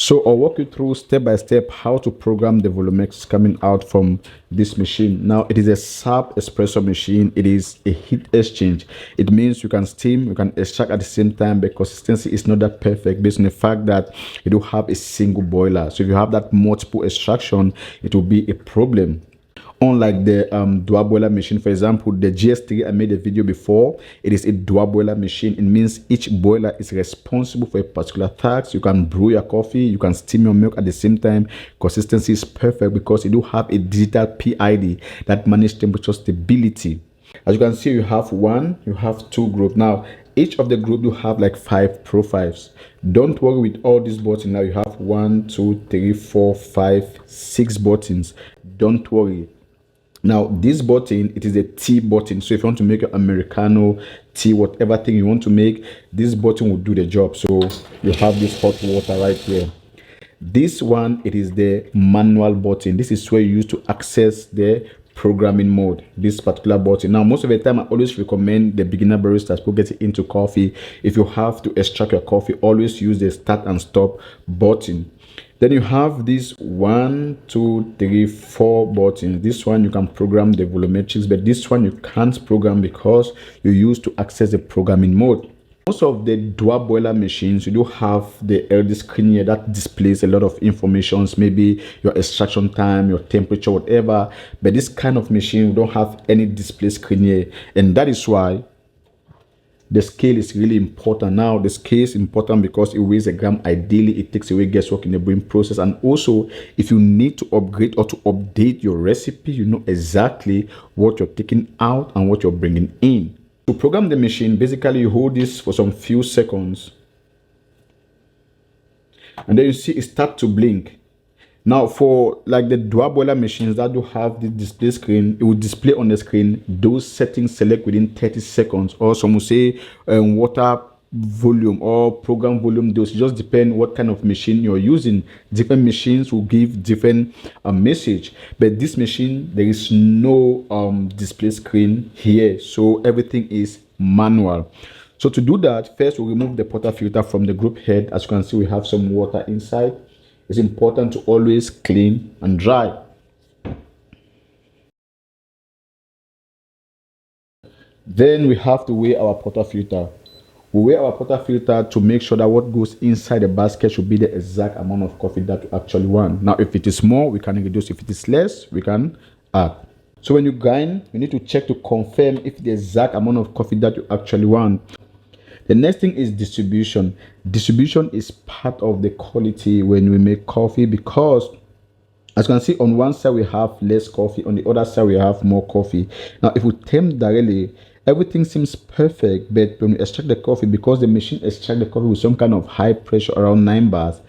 So I'll walk you through step by step how to program the volumetric coming out from this machine. Now it is a SAB Espresso machine. It is a heat exchange. It means you can steam, you can extract at the same time, but consistency is not that perfect based on the fact that you don't have a single boiler. So if you have that multiple extraction, it will be a problem. Unlike the dual boiler machine, for example, the GS3 I made a video before, it is a dual boiler machine. It means each boiler is responsible for a particular task. You can brew your coffee, you can steam your milk at the same time. Consistency is perfect because you do have a digital PID that manages temperature stability. As you can see, you have two groups. Now each of the group you have like 5 profiles. Don't worry with all these buttons. Now you have 1 2 3 4 5 6 buttons. Don't worry. Now this button, it is a tea button. So if you want to make an Americano, tea, whatever thing you want to make, this button will do the job. So you have this hot water right here. This one, it is the manual button. This is where you use to access the programming mode, this particular button. Now most of the time I always recommend the beginner baristas who get into coffee, if you have to extract your coffee, always use the start and stop button. Then you have this 1 2 3 4 buttons. This one you can program the volumetrics, but this one you can't program because you use to access the programming mode. Most of the dual boiler machines, you do have the LED screen here that displays a lot of information, maybe your extraction time, your temperature, whatever. But this kind of machine, we don't have any display screen here, and that is why the scale is really important. Now the scale is important because it weighs a gram. Ideally it takes away guesswork in the brewing process, and also if you need to upgrade or to update your recipe, you know exactly what you're taking out and what you're bringing in. To program the machine, basically you hold this for some few seconds and then you see it start to blink. Now for like the dual boiler machines that do have the display screen, it will display on the screen those settings select within 30 seconds, or some will say water volume or program volume dose. It just depends what kind of machine you're using. Different machines will give different message, but this machine there is no display screen here, so everything is manual. So to do that, first we'll remove the portafilter from the group head. As you can see, we have some water inside. It's important to always clean and dry. Then we have to weigh our portafilter. We weigh our portafilter to make sure that what goes inside the basket should be the exact amount of coffee that we actually want. Now if it is more, we can reduce. If it is less, we can add. So when you grind, you need to check to confirm if the exact amount of coffee that you actually want. The next thing is distribution. Distribution is part of the quality when we make coffee, because as you can see, on one side we have less coffee, on the other side we have more coffee. Now if we temp directly, everything seems perfect, but when we extract the coffee, because the machine extracts the coffee with some kind of high pressure around 9 bars,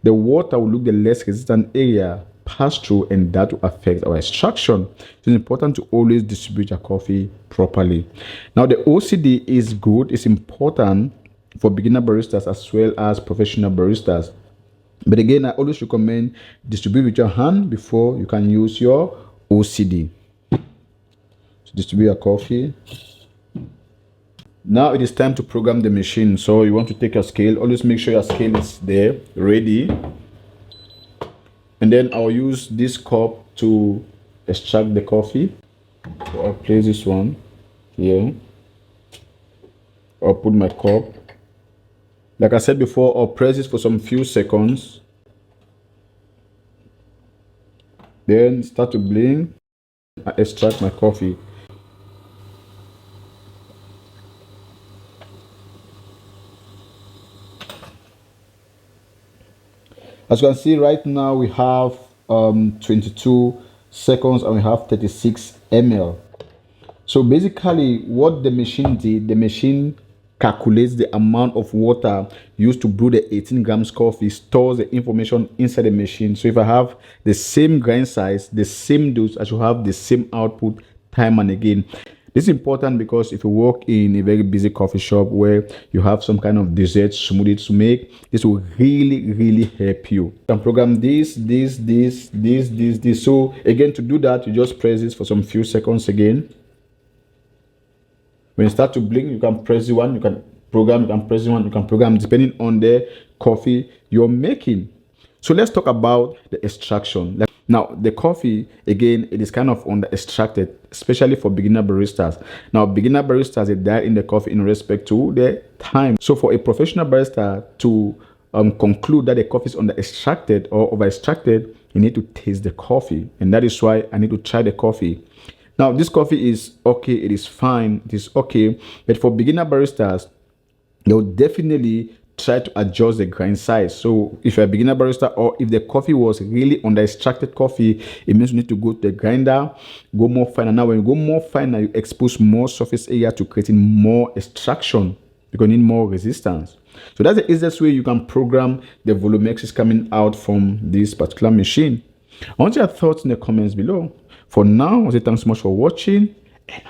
the water will look the less resistant area pass through, and that will affect our extraction. So it's important to always distribute your coffee properly. Now the OCD is good. It's important for beginner baristas as well as professional baristas, but again I always recommend distribute with your hand before you can use your OCD. So distribute your coffee. Now it is time to program the machine. So you want to take your scale. Always make sure your scale is there ready. And then I'll use this cup to extract the coffee. So I'll place this one here. I'll put my cup. Like I said before, I'll press this for some few seconds. Then start to blink. I extract my coffee. As you can see right now, we have 22 seconds and we have 36 ml. So basically what the machine did, the machine calculates the amount of water used to brew the 18 grams coffee, stores the information inside the machine. So if I have the same grind size, the same dose, I should have the same output time and again. This is important because if you work in a very busy coffee shop where you have some kind of dessert smoothie to make, this will really help you. You can program this. So again, to do that, you just press this for some few seconds again. When you start to blink, you can press the one, you can program, you can press the one, you can program depending on the coffee you're making. So let's talk about the extraction. Now, the coffee, again, it is kind of under extracted, especially for beginner baristas. Now, beginner baristas, they dial in the coffee in respect to the time. So for a professional barista to conclude that the coffee is under extracted or over extracted, you need to taste the coffee. And that is why I need to try the coffee. Now, this coffee is okay, it is fine, it is okay. But for beginner baristas, they'll definitely try to adjust the grind size. So if you're a beginner barista, or if the coffee was really under extracted coffee, it means you need to go to the grinder, go more finer. Now when you go more finer, you expose more surface area to creating more extraction, because you need more resistance. So that's the easiest way you can program the volumetrics coming out from this particular machine. I want your thoughts in the comments below. For now, I say thanks so much for watching, and